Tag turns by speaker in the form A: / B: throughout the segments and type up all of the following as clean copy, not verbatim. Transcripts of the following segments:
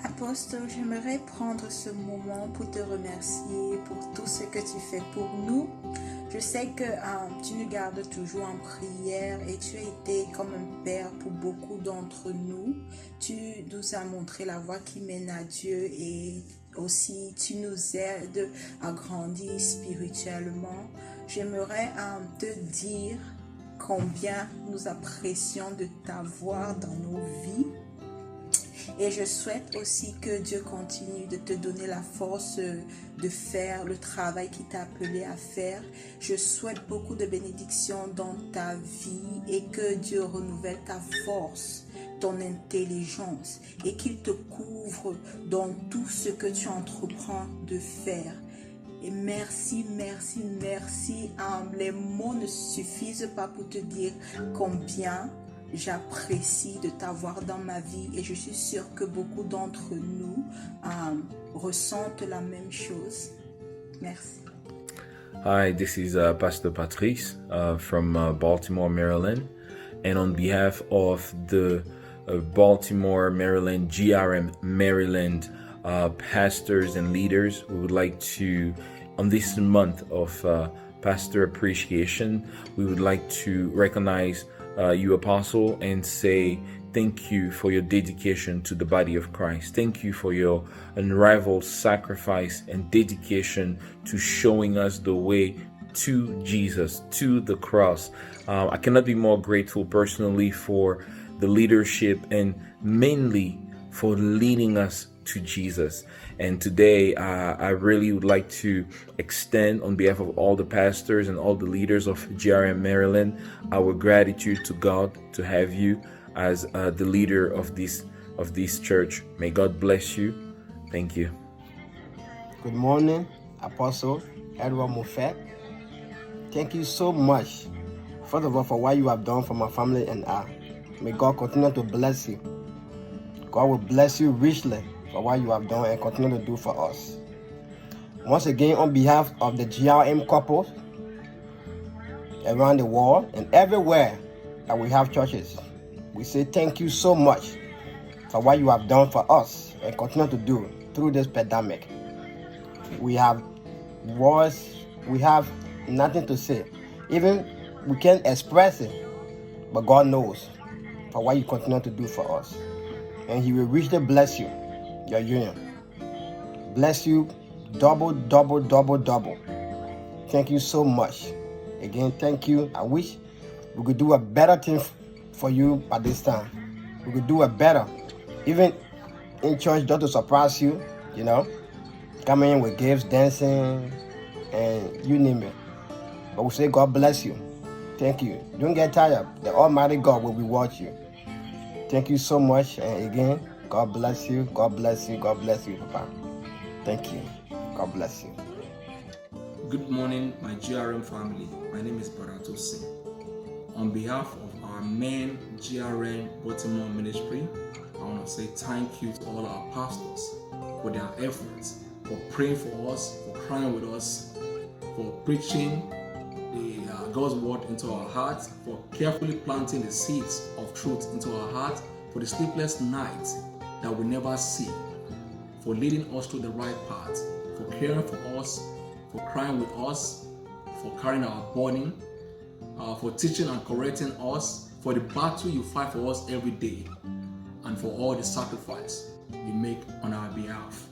A: Apôtre, j'aimerais prendre ce moment pour te remercier pour tout ce que tu fais pour nous. Je sais que tu nous gardes toujours en prière et tu as été comme un père pour beaucoup d'entre nous. Tu nous as montré la voie qui mène à Dieu et aussi tu nous aides à grandir spirituellement. J'aimerais te dire combien nous apprécions de t'avoir dans nos vies. Et je souhaite aussi que Dieu continue de te donner la force de faire le travail qu'il t'a appelé à faire. Je souhaite beaucoup de bénédictions dans ta vie et que Dieu renouvelle ta force, ton intelligence et qu'il te couvre dans tout ce que tu entreprends de faire. Et merci, merci, merci. Les mots ne suffisent pas pour te dire combien j'apprécie de t'avoir dans ma vie et je suis sûre que beaucoup d'entre nous ressentent la même chose. Merci.
B: Hi, this is Pastor Patrice from Baltimore, Maryland. And on behalf of the Baltimore, Maryland, GRM Maryland pastors and leaders, we would like to, on this month of Pastor Appreciation, we would like to recognize you, Apostle, and say thank you for your dedication to the body of Christ. Thank you for your unrivaled sacrifice and dedication to showing us the way to Jesus, to the cross. I cannot be more grateful personally for the leadership and mainly for leading us to Jesus. And today, I really would like to extend on behalf of all the pastors and all the leaders of GRM Maryland our gratitude to God to have you as the leader of this church. May God bless you. Thank you.
C: Good morning, Apostle Edward Moffett. Thank you so much, first of all, for what you have done for my family and I. May God continue to bless you. God will bless you richly for what you have done and continue to do for us. Once again, on behalf of the GRM couples around the world and everywhere that we have churches, we say thank you so much for what you have done for us and continue to do through this pandemic. We have words, we have nothing to say. Even we can't express it, but God knows for what you continue to do for us. And He will richly bless you, your union. Bless you double, double, double, double. Thank you so much. Again, thank you. I wish we could do a better thing for you at this time. We could do a better, even in church, just to surprise you, you know, coming in with gifts, dancing, and you name it. But we say God bless you. Thank you. Don't get tired. The Almighty God will reward you. Thank you so much. And again, God bless you. God bless you. God bless you, Papa. Thank you. God bless you.
D: Good morning, my GRM family. My name is Barato Singh. On behalf of our main GRM Baltimore ministry, I want to say thank you to all our pastors for their efforts, for praying for us, for crying with us, for preaching the God's word into our hearts, for carefully planting the seeds of truth into our hearts, for the sleepless nights that we never see, for leading us to the right path, for caring for us, for crying with us, for carrying our burden, for teaching and correcting us, for the battle you fight for us every day, and for all the sacrifice you make on our behalf.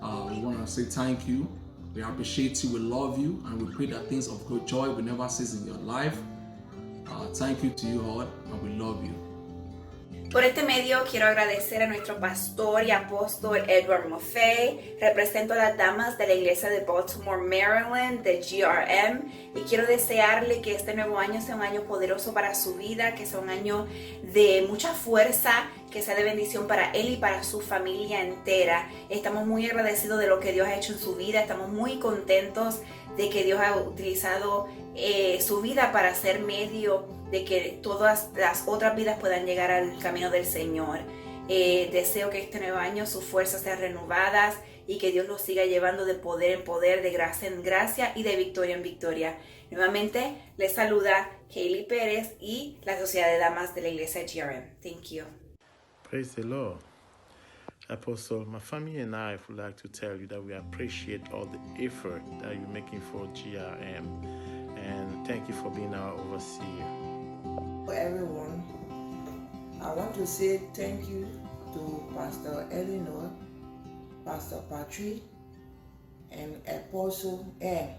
D: We want to say thank you. We appreciate you, we love you, and we pray that things of good joy will never cease in your life. Thank you to you all, and we love you.
E: Por este medio quiero agradecer a nuestro pastor y apóstol Edward Moffett. Represento a las damas de la iglesia de Baltimore, Maryland, de GRM, y quiero desearle que este nuevo año sea un año poderoso para su vida, que sea un año de mucha fuerza, que sea de bendición para él y para su familia entera. Estamos muy agradecidos de lo que Dios ha hecho en su vida, estamos muy contentos de que Dios ha utilizado su vida para ser medio de que todas las otras vidas puedan llegar al camino del Señor. Deseo que este nuevo año sus fuerzas sean renovadas y que Dios los siga llevando de poder en poder, de gracia en gracia y de victoria en victoria. Nuevamente les saluda Kaylee Pérez y la Sociedad de Damas de la Iglesia GRM. Thank you.
F: Praise the Lord. Apostle, my family and I would like to tell you that we appreciate all the effort that you're making for GRM, and thank you for being our overseer.
G: Everyone, I want to say thank you to Pastor Eleanor, Pastor Patrick, and Apostle M.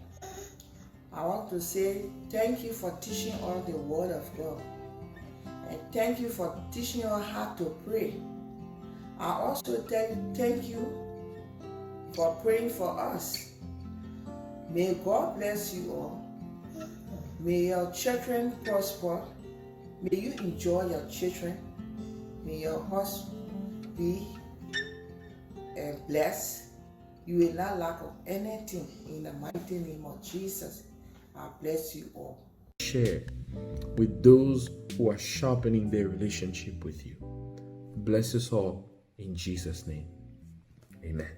G: I want to say thank you for teaching all the Word of God, and thank you for teaching us how to pray. I also thank you for praying for us. May God bless you all. May your children prosper. May you enjoy your children. May your house be blessed. You will not lack of anything in the mighty name of Jesus. I bless you all.
B: Share with those who are sharpening their relationship with you. Bless us all in Jesus' name. Amen.